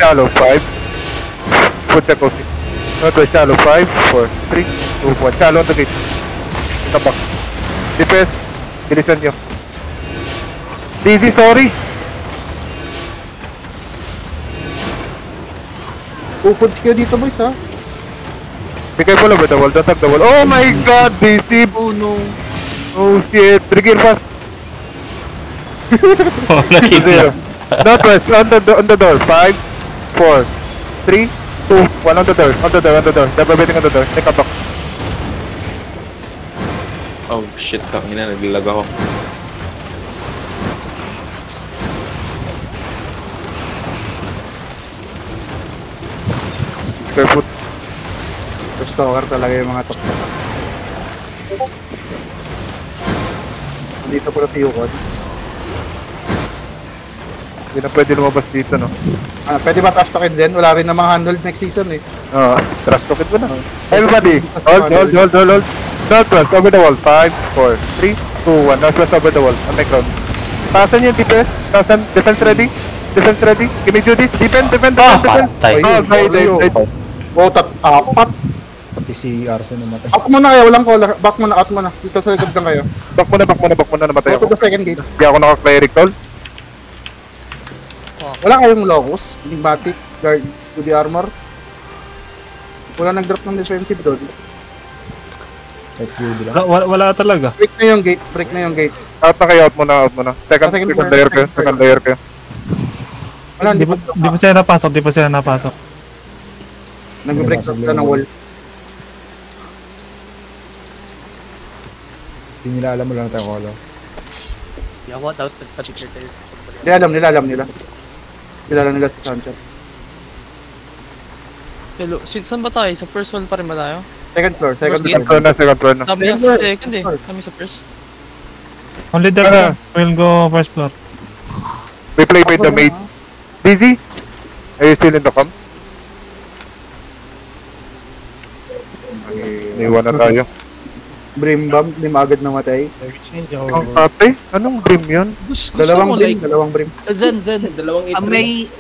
shallow. 5. Put the coffee. Northwest shallow. 5, 4, 3, 2, 1. Shallow on the gate. Tabak. DPS. Bilisan nyo. Dizzy, sorry. Upods kayo dito boys ha. Be careful over the wall. Don't tag the wall. Oh my god, DC. Oh no. Oh shit. Trigger fast. Oh, nakita. Northwest, on the door. 5, 4, 3, 2, 1 on the door. On the door. Double waiting on the door. Take a back. Oh shit, tangina, naglalag ako. Careful. Stalker talaga yung mga top. Dito pala si Yukon. Hindi na pwede lumabas dito, no? Pwede ba trash talkin din? Wala rin namang handled next season eh. Trust talk it mo na. Everybody, hold. Northwest, over the wall. 5, 4, 3, 2, 1. Northwest over the wall. On the ground. Taasan yung DPS. Taasan. Defense ready. Give me Judy's. Defend. Patay. Oh, died. Oh, apat. Pati si Arsen namatay. Back muna kayo, walang caller. Back muna, out muna. Dito sa likod lang kayo. Back muna. Namatay Go to ako. the second gate. Hindi ako naka-cleric tol. Wala kayong locus, enigmatic, guard to the armor. Wala nag-drop ng defensive doon. Wala talaga. Break na yung gate. Out muna. Second layer kayo. Wala, Di pa sila napasok. Nag-break na ng wall. Hindi nila alam mo lang tayo ko. Yeah, what out particular tayo. Alam nila. Kilala nila si Sanchez. Hello, saan ba tayo? Sa first wall pa rin ba tayo? Second floor. Second floor na. Kami sa second eh. Kami sa first. Only there will go first floor. We play with the maid. Dizzy? Are you still in the camp? Iwan na tayo. Brim bomb, lim agad namatay. Ang ate? Anong brim yun? Gusto Dalawang mo brim, like, dalawang brim. Zen,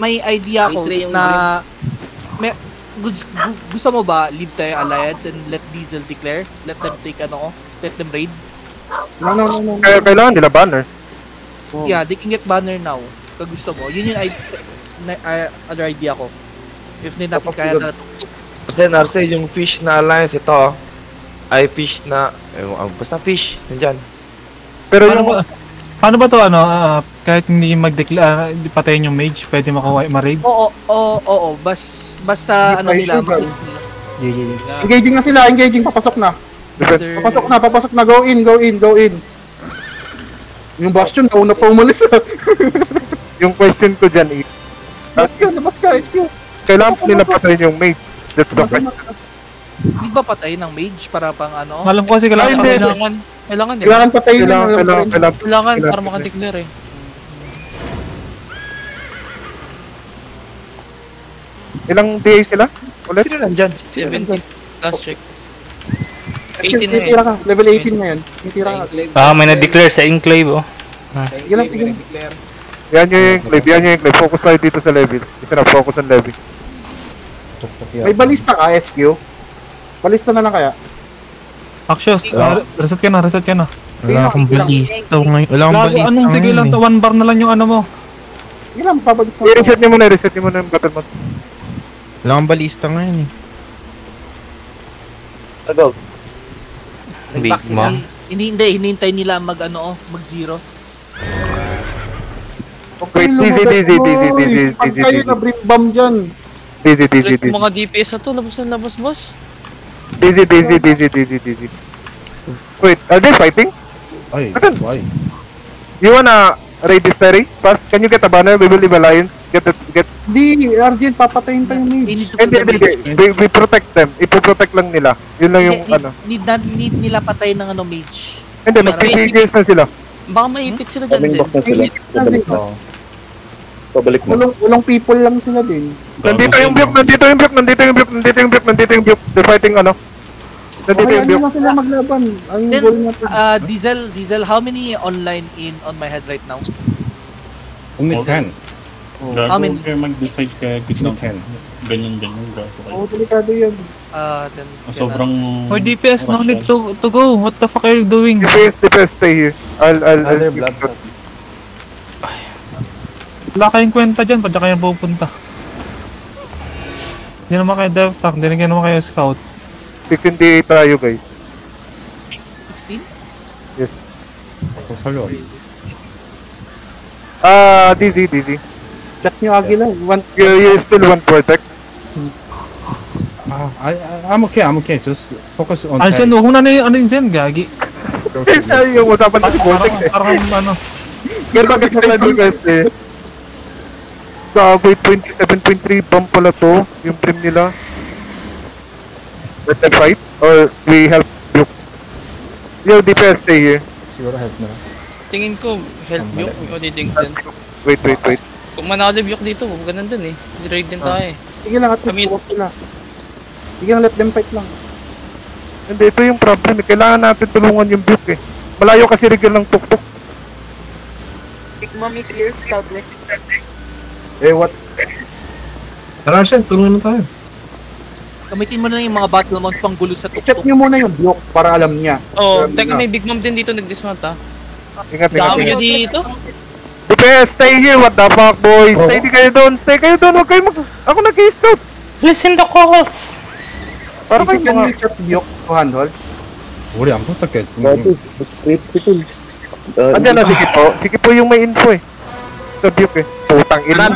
may idea ako na gusto mo ba leave tayo alliance and let Diesel declare? Let them take let them raid? No. Kailangan nila banner. Yeah, they can get banner now. Kung gusto mo. Yun yung other idea ko. If hindi natin kaya na Kasi Narce, yung fish na alliance ito, ay fish na, basta fish, nandyan. Pero paano ba to kahit hindi mag-declare, patayin yung mage, pwede ma-raid? Oo, basta nila. Engaging na sila, papasok na. Papasok na, go in. Yung bastion, nauna pa umalis yung question ko dyan is, labas ka, SQ. kailangan nila patayin yung mage. That's the question. Hindi ba patay ng mage para pang Alam ko kasi kailangan patayin Kailangan para maka-declare eh. Ilang DA sila? Ulit? Sino nandyan? 17. Last check. 18 na yun. Level 18 na yun. Tira ka. May na-declare sa enclave, oh. Tigil. Yan yung enclave. Focus tayo dito sa level. Isa na, focus on level. May balista ka, SQ? Balista na lang kaya? Axios, reset ka na. Wala akong balista ngayon. Wala akong balista ngayon. Sige lang, 1 bar na lang yung mo. Sige lang, papalis mo. I-reset niyo muna yung battle mod. Wala akong balista ngayon eh. Big mom. Hinihintay nila mag-zero. Wait, easy. Kayo na bring bomb dyan. Easy. Mga DPS na to, labas boss. Easy. Wait, are they fighting? Ay, why? You wanna raid this ferry? First, can you get a banner? We will leave alliance. Get. Di, Argent, papatayin pa yung mage. Hindi. We protect them. Ipo-protect lang nila. Yun lang yung Need nila patay ng mage. Hindi, mag-PCGs na sila. Baka maipit sila dyan. Pabalik mo. Ulong people lang sila din. Nandito yung Buke. They're fighting Nandito yung Buke. Ano sila maglaban? Ang Then, goal natin. Diesel, how many online on my head right now? Only 10. Gago Amin. kayo mag-decide kaya gitna. Ganyan-ganyan. Oo, delikado yan. Then, Sobrang... Or DPS, no need to go. What the fuck are you doing? DPS, stay here. I'll Wala kayong kwenta dyan, pa kayo pupunta. Hindi naman kayo dev tank, hindi naman kayo scout. 16D8 tayo, guys. 16? Yes. Salo. DZ. Chat nyo, Agila. You still want protect? I'm okay. Just focus on Ay, Zen, huwag mo na ano yung Zen, gagi. Ay, yung usapan natin Vortex eh. Parang ano. Pero bakit sila doon guys eh? Gagoy, 27.3 bomb pala to. Yung trim nila. Let them fight? Or we help Duke? Yo, DPS, stay here. Siguro help na. Tingin ko, help Yuk, o di Dingsen. Wait. Kung manalo Yuk dito, ganun din eh. Raid din tayo eh. Sige lang, at least Kami- walk sila. Sige lang, let them fight lang. Hindi, ito yung problem eh. Kailangan natin tulungan yung Duke eh. Malayo kasi rigil ng tuktok. What? Tara, Shen, tulungan na tayo. Gamitin mo na yung mga battle mount pang gulo sa Chat tuktok. nyo muna yung block para alam niya. Oh, Alam teka niya. may Big Mom din dito nag-dismount ha. Ingat. Dami nyo dito. DPS, stay here. What the fuck, boys? Stay kayo doon. Huwag kayo Ako nag-i-scout. Listen the calls! Para kayo Can mga... we chat block to handhold? 우리 안 도착해. Andiyan na, si Kipo yung may info eh. Sa Duke eh. Putang ina.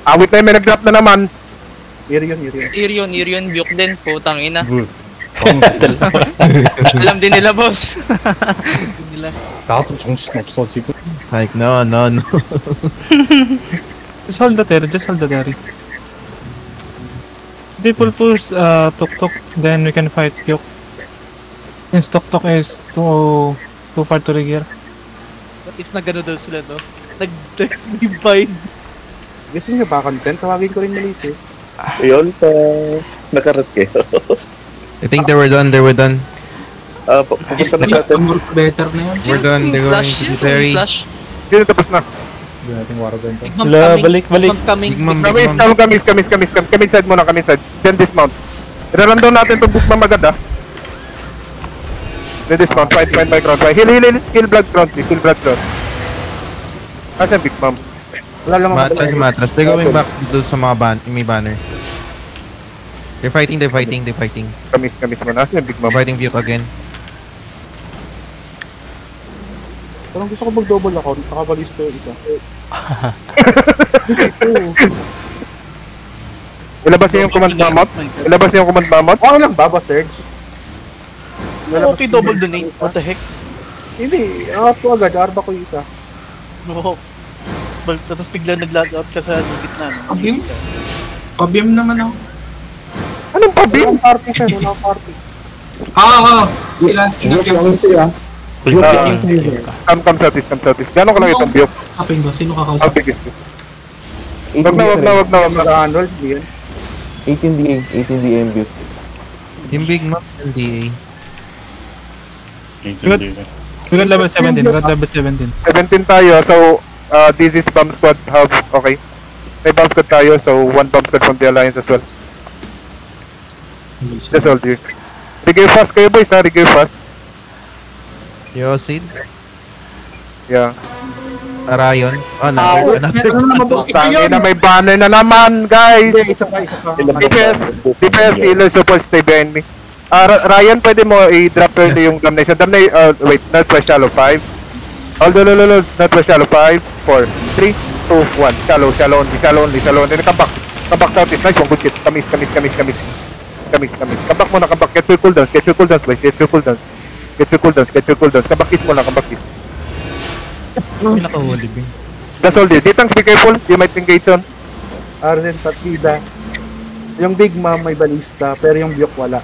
Awit na yung may nag-drop na naman. Irion Yuk din, putang ina. Alam din nila boss. 나도 정신 없어 지금. Like no. Just hold the terry. People push Tuk-Tuk, then we can fight Yuk. Since Tuk-Tuk is too far to regear. What if na gano'n daw sila, no? Nag-divide. Gusto nyo ba content? Tawagin ko rin maliit eh. Ayun, nakarat kayo. I think they were done. Pupunta na natin. Better na yan. We're done. They're going to the ferry. Hindi na tapos na. Hindi natin Warzone to. Balik. Kami side muna, kami side. Then dismount. Ira-random natin itong book na maganda. Then dismount, fight background. Heal blood ground, please. Heal blood ground. Asan Big Mom? Wala lang Matras. They're going back to sa mga may banner. They're fighting. Kamis muna. Asan Big Mom? Fighting Buke again. Parang gusto ko mag-double account. Nakabalista yung isa. Ilabas niya yung command mammoth. Okay lang ba, Surge? Okay, double donate. What the heck? Hindi. Ako agad. Arba ko yung isa. No. Tapos biglang nag-log out ka sa gitna, no? Pabim naman ako. Anong pabim? Walang party, sir. Walang party. Sila Come southeast. Gano'n ka lang itong Buke? Kaping ko, sino Ang kakausap? biggest. Wag na. Mag-handhold, hindi yun. 18 DM view. Yung Big Mom and DA. We got level 17. 17 tayo, so this is bomb squad hub. Okay. May bomb squad tayo, so one bomb squad from the alliance as well. Just hold you. Regale fast kayo boys ha, regale fast. Yo, Sid. Yeah. Arayon. Tangin na may banner na naman, guys! Isa pa. DPS, healer support, stay behind me. Ryan, pwede mo i-drop early yung damnation. Wait, Northwest shallow, 5. Hold, Northwest shallow, 5, 4, 3, 2, 1. Shallow only. Then come back southeast. Nice one, good shit. Kamis. Come back muna. Get your cooldowns, boys. Get your cooldowns. Come back east muna. Pinakahuli, Bing. That's all dude. Ditang, be careful. You might engage on. Arden, Patida. Yung Big Mom may balista, pero yung Buke wala.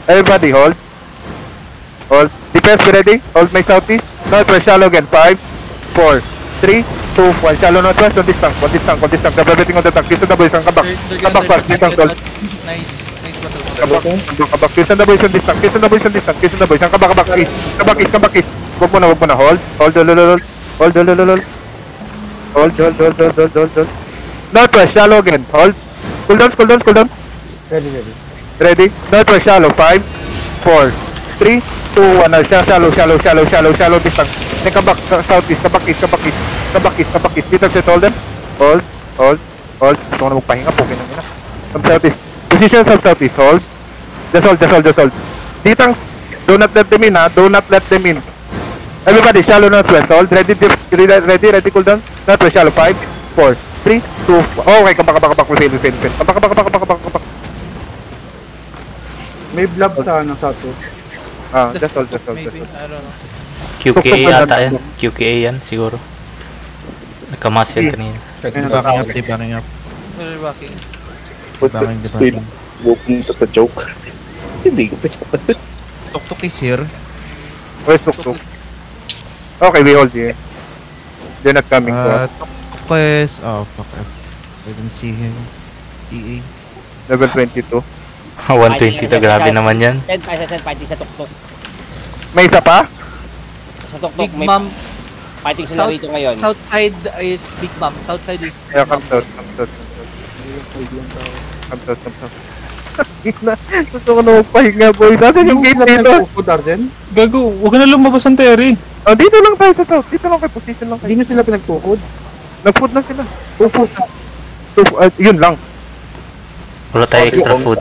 Everybody, hold. Defense, be ready. Hold my southeast. Northwest, shallow again. 5, 4, 3, 2, 1. Shallow northwest. On this tank. Grab everything on the tank. Listen the boys. Come back fast. Ditang, hold. Nice battle. Come back. Listen the boys on this tank. Come back east. Wag mo na. Hold. Hold. Northwest, shallow again. Hold. Cooldown. Ready? Northwest, shallow. 5, 4, 3, 2, 1. Shallow distance. Then come back, southeast, come back east. Dito, set, hold them. Hold. Gusto ko na magpahinga, pukin lang yun. Come southeast. Position yourself southeast. Hold. Just hold. Ditang, do not let them in, ha? Do not let them in. Everybody, shallow northwest. Hold. Ready, cooldown. Northwest, shallow. 5, 4, 3, 2, 1. Okay, come back. We fail. Come back. May blob sa ano sa to. Just hold. Maybe, I don't know. QKA yata yan. QKA yan, siguro. Nagkamas yan kanina. Backing up. We're backing. Backing. Pupunta sa joke. Hindi ko pa. Tuk is here. Where's Tuk? Okay, we hold here. They're not coming to us. Tuk is... Oh, fuck. I didn't see him. EA. Level 22. 120 to, grabe naman yan. Send fighting sa tuktok. May isa pa? Sa tuktok, Big may Mom. fighting sila rito ngayon. Southside is Big Mom. Southside is... Yeah, come south. Gusto ko na magpahinga, boys. Asan yung gate dito? Tukod, Arjen? Gago, huwag ka na lumabas ng Terry. Dito lang tayo sa south. Dito lang kayo. Position lang kayo. Hindi nyo sila pinagtukod. Nag-food na sila. Yun lang. Wala tayo extra food.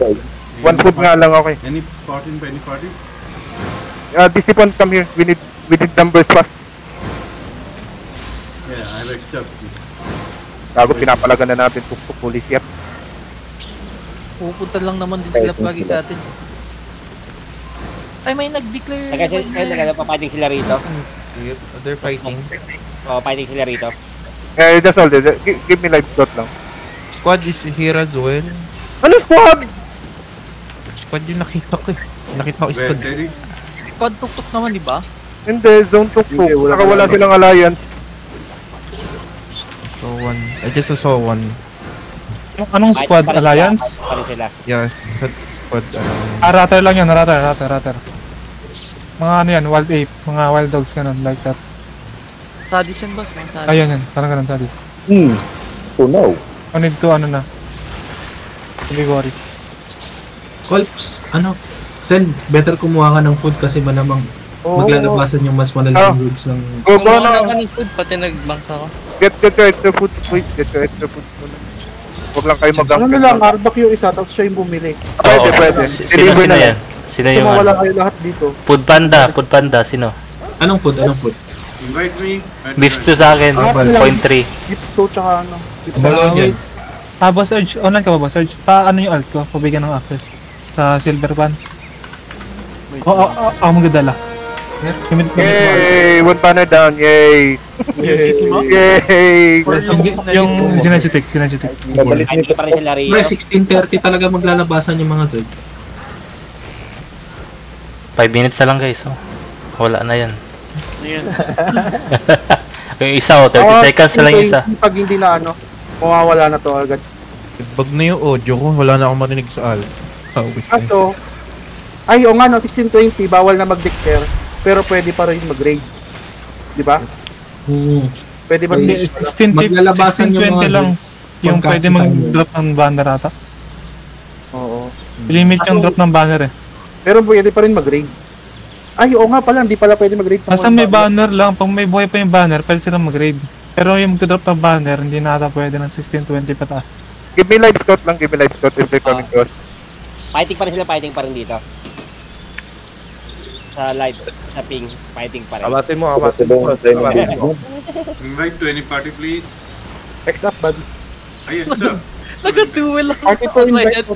1 food nga lang, okay. Any party? Discipline, come here. We need numbers fast. Yeah, I have extra. Bago pinapalagan na natin Tuk, police yet. Pupunta lang naman din sila lagi sa atin. Ay, may nag-declare. Nagpapating sila rito. They're fighting. Fighting sila rito. Just hold it. Give me life dot lang. Squad is here as well. Ano squad? Squad yung nakita ko eh. Nakita ko squad. Squad tuktok naman, di ba? Hindi, zone Tuk. Saka wala silang alliance. So one. I just saw one. Anong squad? Alliance? Yeah, squad. Ratter lang yan, ratter. Mga ano yan, wild ape, mga wild dogs ganun, like that. Sadis yan, boss. Mga sadis. Ayun yan, parang ganun sadis. Oh no. I need to ano na. Hindi worry. Colps, Sen, better kumuha ka ng food kasi malamang maglalabasan yung mas malalaking groups ng... Kumuha ka ng food, pati nag-bank ako. Get your extra food, please. Get your extra food. Huwag lang kayo mag-gank. Ano lang, arbak yung isa, tapos siya yung bumili. Pwede. Sino yan? Sino yung wala kayo lahat dito. Food panda, sino? Anong food? Invite me. Beef stew sa akin, 0.3. Beef stew tsaka ano. Boss Urge, online ka ba, Boss Urge? Paano yung alt ko? Pabigyan ng access sa silver bands. Ako magdadala. Yay! 1 banner down, yay! Yay! Yung sinensitik. Fighting pa rin sila rito. Pre, 16:30 talaga maglalabasan yung mga Zod. 5 minutes na lang guys, oh. Wala na yan. Yung isa, 30 seconds na lang yung isa. Pag hindi na mawawala na to agad. Bag na yung audio ko, wala na akong marinig sa alt. So, 1620, bawal na mag-declare, pero pwede pa rin mag-raid. Di ba? Pwede ba? 1620 lang yung pwede mag-drop ng banner ata. Oo. Limit yung drop ng banner eh. Pero pwede pa rin mag-raid. Oo nga pala, hindi pala pwede mag-raid. Basta may banner lang, pag may buhay pa yung banner, pwede silang mag-raid. Pero yung mag-drop ng banner, hindi na ata pwede ng 1620 pataas. Give me live scout lang, if they're coming to us. Fighting pa rin dito. Sa live, sa ping, fighting pa rin. Abatin mo. Invite to any party, please. X up, bud. Ay, sir. Nag-duel ako. Party to invite.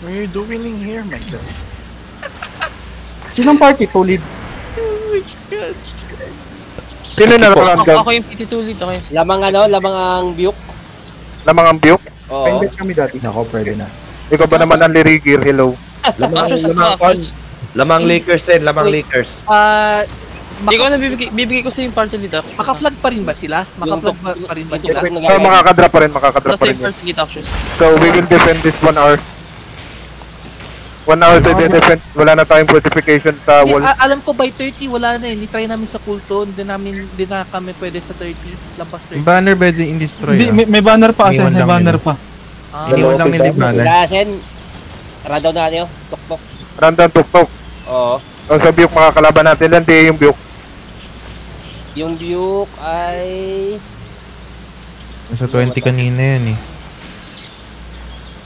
What are you doing in here, my god? Sinong party to lead? Oh my god. Sino na lang Ako yung PT2 lead, okay. Lamang ang Biyok. Lamang ang Biyok? Oo. Invite kami dati. Nako, pwede na. Ikaw ba naman ang Lirigir? Hello. Lamang Lakers din, lamang Lakers. Hindi ko na bibigay ko sa yung party dito. Maka-flag pa rin ba sila? Maka-flag pa rin ba sila? Makakadrop pa rin. Tapos yung party dito, actually. So we will defend this 1 hour. 1 hour to the defense. Wala na tayong fortification sa Hindi, wall. alam ko by 30 wala na eh. Ni-try namin sa kulto, hindi na kami pwede sa 30, lampas 30. Banner pwede in-destroy. May banner pa kasi, Iniwan may lang banner nila. pa. Iniwan lang nila yung banner. Wala, Sen. Rundown na kayo. Tok-tok. Random tuk-tuk. Oo. O sa Biyok mga kalaban natin lang, di yung Biyok. Yung Buick ay... Nasa 20 kanina yan eh.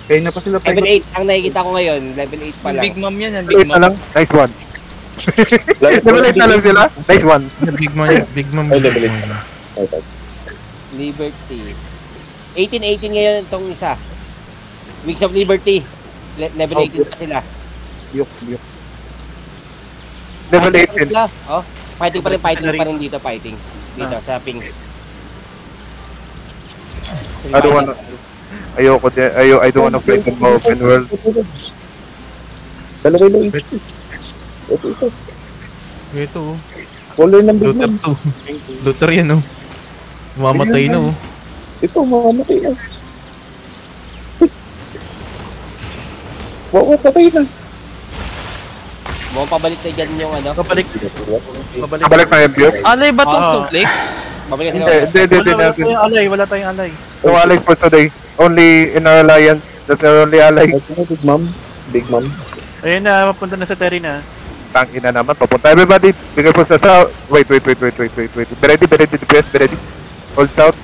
Kaya na pa sila Level 8. Ang nakikita ko ngayon, level 8 pa lang. Big Mom yan, Level 8 na lang. Nice one. Level 8 na lang sila. Nice one. Big Mom. Big Mom. Liberty. 18-18 ngayon itong isa. Wings of Liberty. Level 18 pa sila. Biyok. Level Fighting 18. sila. Oh, fighting pa rin dito, fighting. Dito, sa ping. I don't wanna... Ayoko din. I don't wanna play in open world. Dalawa lang. Ito oh. Color ng Big Luther Mom. to. Luther yan oh. Mamatay na oh. Ito, mamamatay na. Wow, patay na. Mukhang pabalik na dyan yung ano. Pabalik na yung Biyok. Alay ba tong Snowflake? Babalik na Hindi. Wala tayong alay. No allies for today. Only in our alliance. That's our only ally. Big Mom. Big Mom. Ayun na, papunta na sa Terry na. Tangina naman. Papunta everybody. Bigay po sa south. Wait. Be ready. Be ready. Hold south.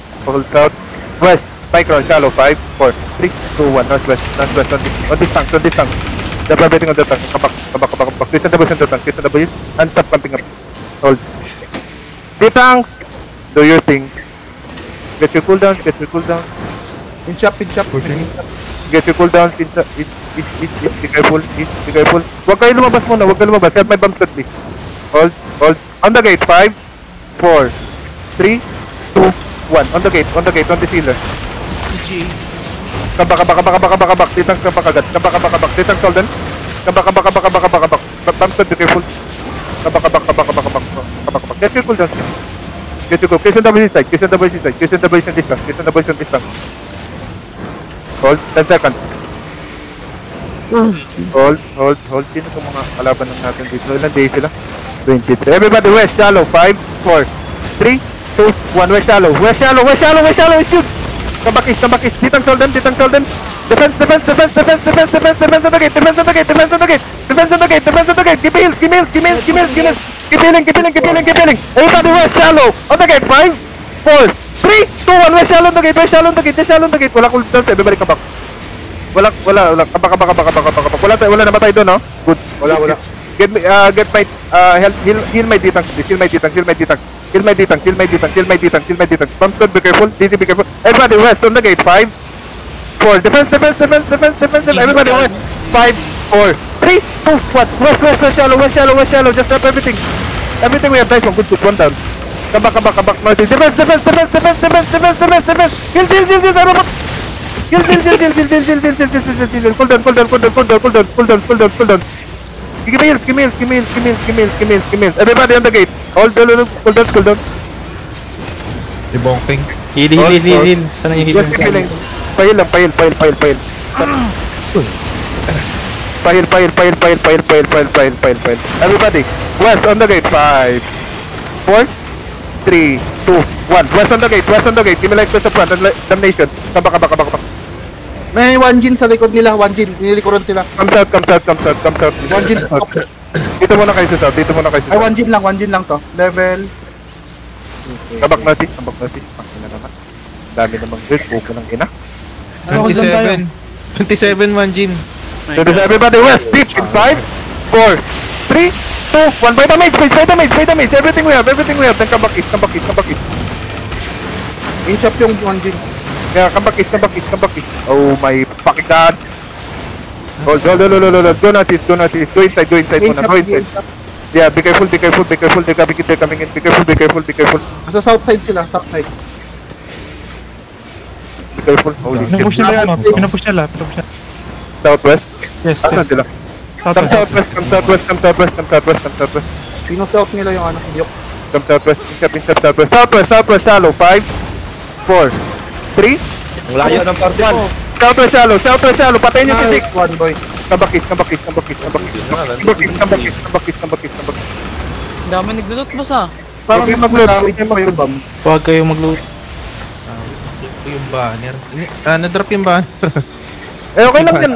West. Micron. Shallow. 5, 4, 3, 2, 1. Northwest. On this tank. The providing on the tank. Come back. Listen the tank. And stop camping up. Hold. The tanks. Do your thing. Get your cooldown. In shop. Get your cooldowns. Be careful. Huwag kayo lumabas muna. Help my bomb slot, please. Hold. On the gate. 5, 4, 3, 2, 1. On the gate. On the sealer. GG. Kabak. Ditang kabak agad. Kabak. Ditang soldan. Kabak. Bomb slot, be careful. Kabak. Get your cooldowns. Case on the boys in distance. Hold. 10 seconds. Hold. Sino itong mga kalaban natin dito? Ilan day sila? 23. Everybody, west shallow. 5, 4, 3, 2, 1. West shallow. Shoot! Kabakis. Ditang soldan. Defense on the gate. Keep heals. Keep healing. Everybody, west shallow. On the gate. 5, 4, 3, 2, 1. West shallow on the gate. Wala cooldown. Everybody come back. Wala. Kabak. Wala namatay doon, no? Good. Wala. Get my heal my D-tank. Kill my D-tank. Bomb squad, be careful. DC, be careful. Everybody west on the gate. 5, 4. Defense. Everybody west. 5, 4, 3, 2, 1. West shallow. Just drop everything. Everything we have. Nice one. Good. One down. Kabak. North. Defense. Heal. Cool down. Give me heals. Everybody on the gate. Hold down. Debonking. Heal. Sana yung heal. Just keep healing. Pahil. Everybody, west on the gate. 5, 4, 3, 2, 1. West on the gate. Give me like to the front. Damnation. Kabak. May 1 Jin sa likod nila. 1 Jin. Nililikuran sila. Comes out. 1 Jin. Dito muna kayo sa south. Ay, 1 Jin lang to. Level. Kabak notice. Pakina naman. Dami namang good. Puko ng ina. 27 Manjin. So does everybody west. Deep in 5, 4, 3, 2, 1. Vitamage. Everything we have. Then come back east. In shop yung 1 Jin. Yeah, come back east. Oh my fucking god. Hold. Go northeast. Go inside muna. Go inside. Yeah, be careful. They're coming in. Be careful. Sa south side sila. Be careful. Holy shit. Pinupush nila. Southwest? Yes. Asan sila? Come southwest. Pino-south nila yung Biyok. Come southwest. Southwest shallow. 5, 4, 3. Ang layo ng party mo. Southwest shallow. Patayin niyo si Dick. One boy. Kabakis. Ang dami nagdudot, boss ah. Parang Okay, mag-loot. Yung bomb. Huwag kayo mag-loot. Yung banner. Na-drop yung banner. Eh, okay lang yan.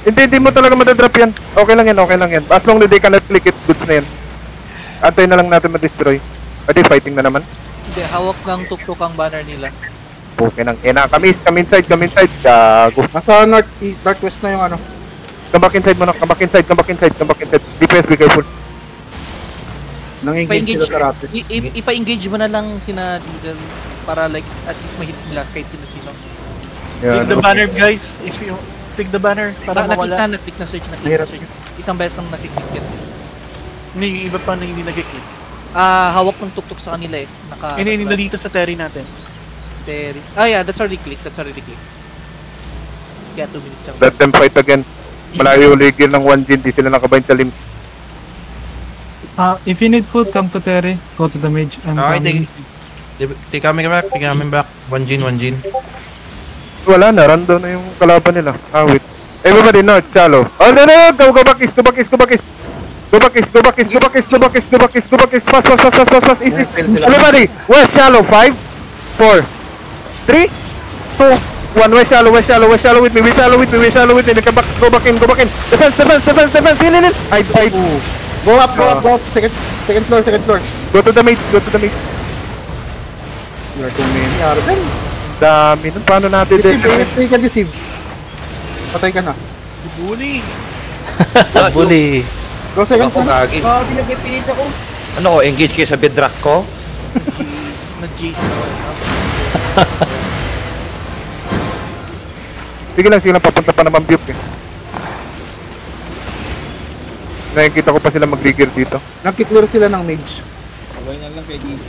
Hindi mo talaga madadrop yan. Okay lang yan. As long as they cannot click it, goods na yan. Antay na lang natin ma-destroy. Pwede, fighting na naman. Hindi, hawak ng tuktok ang banner nila. Okay nang. Come inside. Gago. Nasa northwest na yung ano. Come back inside mo na. Come back inside. DPS, be careful. Nang-engage sila sa rapids. Ipa-engage mo na lang sina Diesel para like at least ma-hit nila kahit sino-sino. Yan. Take the banner, guys. If you take the banner para mawala. Naklik na search. Isang beses nang naklik yan. Hindi, yung iba pa na hindi nag-click. Hawak ng tuktok sa kanila eh. Hindi na dito sa Terry natin. Terry. Yeah, that's already click. Kaya 2 minutes lang. Let them fight again. Malayo yung ligil ng 1G, di sila nakabind sa limb. If you need food, come to Terry. Go to the mage. I'm coming. Take kami back. 1 Jin. Wala na, random na yung kalaban nila. Wait. Everybody north, shallow. Oh, no. Go back east. Fast. East. Everybody, west shallow. 5, 4, 3, 2, 1. West shallow with me. Go back in. Defense. In. I. Go up. Second floor. Go to the mate. You're too many. Arden. Dami nun. Paano natin Deceive. Patay ka na. Bully. Bully. Go second floor. Pinag-finish ako. Ano ko, engage kayo sa bedrock ko? Nag-Jason ako. Sige lang, papunta pa naman Buke eh. Nakikita ko pa sila mag-trigger dito. Nagki-clear sila ng mage. Sabay na lang kay DP.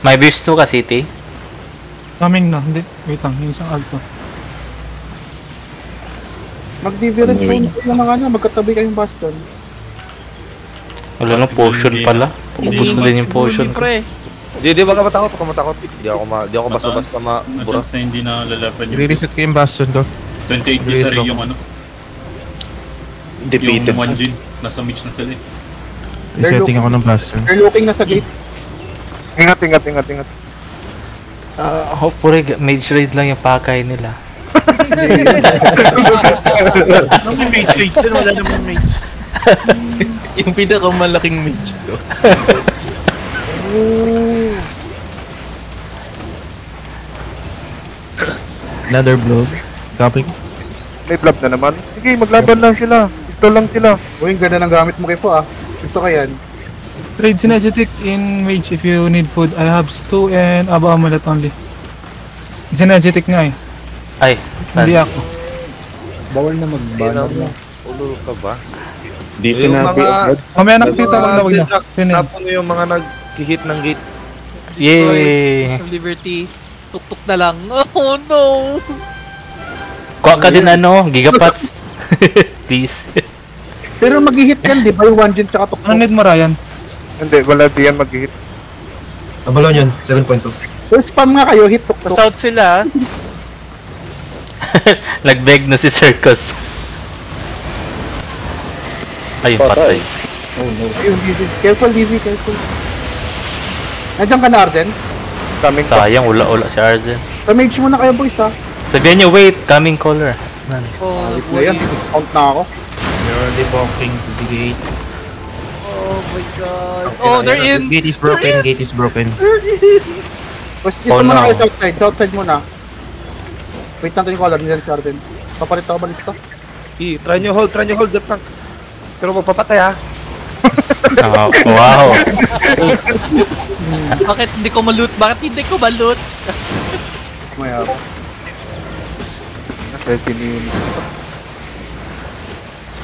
May beefs to ka, City? Coming na. Hindi. Wait lang. Yung isang alto. Mag-diverge zone yung mga magkatabi kayong baston. Wala nang potion pala. Ubus na din yung potion. Hindi, wag ka matakot. Di ako basta-basta mabura. Mataas na hindi na lalaban yung... I-reset ko yung bastion ko. 28 bisa rin yung ano. Defeated. Yung 1 Jin. Nasa mage na sila eh. Resetting ako ng bastion. They're looking na sa gate. Ingat. Hopefully, mage raid lang yung pakay nila. Nung may mage raid dun, wala naman mage. Yung pinakamalaking mage to. Another blow. Copy. May blob na naman. Sige, maglaban lang sila. Pistol lang sila. Uy, ganda ng gamit mo kay Po ah. Gusto ko yan. Trade synergetic in mage if you need food. I have stew and aba amulet only. Synergetic nga eh. Ay, saan? Hindi ako. Bawal na mag-banner na. Ulo ka ba? Di sinabi agad. Mamaya nakasita lang na wag na. Tapon mo yung mga nag-hit ng gate. Yay! Liberty. Tuktok na lang. Oh no! Kuha ka din Gigapots. Please. Pero mag-hit yan, di ba? Yung 1 Jin tsaka tuktok. Ano need mo, Ryan? Hindi, wala di yan mag-hit. Abalon yun, 7.2. So spam nga kayo, hit tuktok. South sila. Nag-beg na si Circus. Ayun, patay. Oh no. Ayun, busy. Careful. Nandiyan ka na, Arden? Coming pa. Sayang, ula si Arzen. Pa-mage muna kayo, boys ha. Sabihan niyo, wait, coming caller. Wait na yan, count na ako. You're debunking the gate. Oh my god. Oh, they're in! Gate is broken. Boys, dito muna kayo southside muna. Wait natin yung caller, nandiyan si Arden. Papalit ako balista. Try nyo hold, the tank. Pero magpapatay ha. Wow. Bakit hindi ko ma-loot? Maya.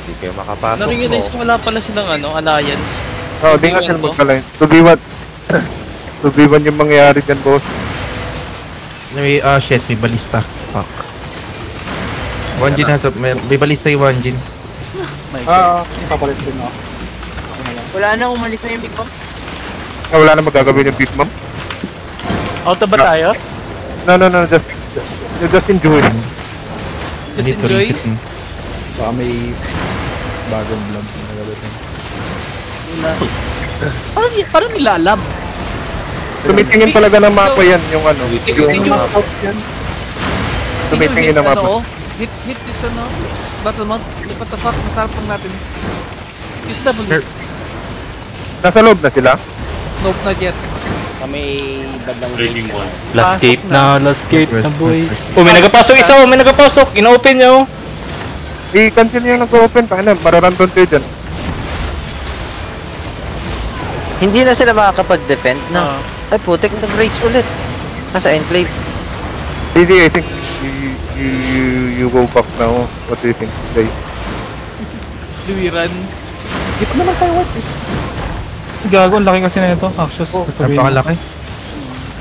Hindi kayo makapasok. Narealize ko wala pala silang alliance. Di nga sila magkalain. 2v1 yung mangyayari dyan, boss. Shit, may balista. Fuck. 1 Jin may balista yung 1 Jin. Papalit din ako. Wala na, umalis na yung Big Mom. Wala na magagawin yung Big Mom. Auto ba tayo? No, just enjoy. Just enjoy? Baka may bagong vlog na nagagatin. Parang nilalab. Tumitingin talaga ng mapa yan, yung ano. Yung tumitingin ng mapa. Hit this ano, battle mount. What the fuck, masarap lang natin. Use W. Nasa loob na sila? Nope, not yet. Kami bandang Last gate na boy. Oh, may nagapasok isa, may nagapasok. Ina-open niya oh. I-cancel yung nag-open, pakina, mararandon kayo dyan. Hindi na sila makakapag-defend na. Ay putik, nag-rage ulit. Nasa enclave. Easy, I think you go back now. What do you think, guys? Do we run? Di pa naman tayo what eh. Gago, ang laki kasi na ito. Axos. Napakalaki.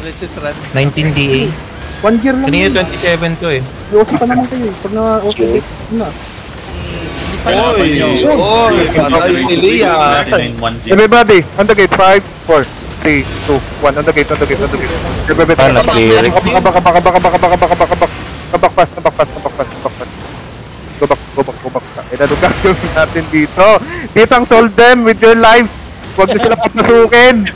Let's just run. 19 DA. 1 year lang Kanina 27 to eh. OC pa naman kayo. Pag na-OC na. Everybody, on the gate, 5, 4, 3, 2, 1, on the gate. Everybody, kabak fast. Go back. Inadugan natin dito. Kitang sold them with your life. Huwag nyo sila papasukin.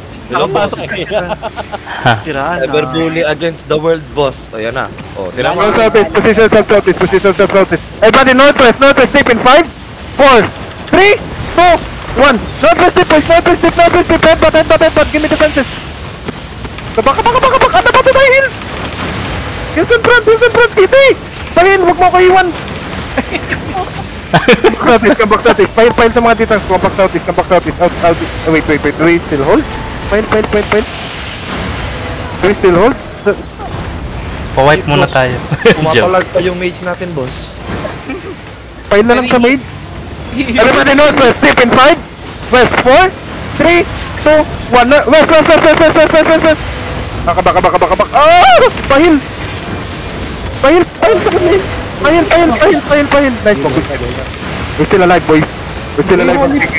Cyberbully against the world boss. Ayan na. Oh, tira mo. Position southwest. Everybody, northwest, deep in 5, 4, 3, 2, 1. Northwest deep, headbutt, give me defenses. Kabak, ano ba ito tayo, heal? Heals in front, Kitty! Pahil, huwag mo ko iwan. Come back southeast, pile sa mga titans, come back southeast, out, wait, do we still hold? Pile. Do we still hold? Pa-wipe muna tayo. Pumapalag pa yung mage natin, boss. Pile na lang sa mage. Everybody northwest, deep in 5, west, 4, 3, 2, 1, west. Kabak. Pahil sa kanil. Pahil. Nice one. We're still alive, boys.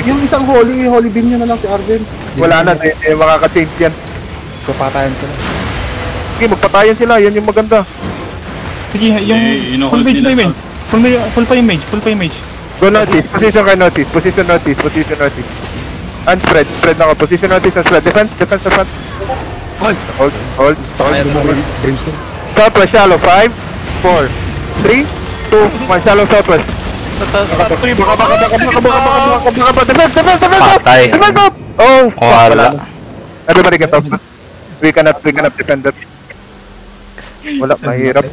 Yung isang holy beam nyo na lang si Arden. Wala na, makaka-change yan. Papatayan sila. Sige, magpatayan sila, yan yung maganda. Sige, yung full mage na yung mage. Full pa yung mage. Go northeast, position northeast. And spread na ako, position northeast and spread. Defense na front. Hold. Southwest shallow, 5, 4, 3, 2, 1, shallow southwest. Baka. Defense up! Oh, wala. Everybody get off. We cannot defend that. Wala, mahirap.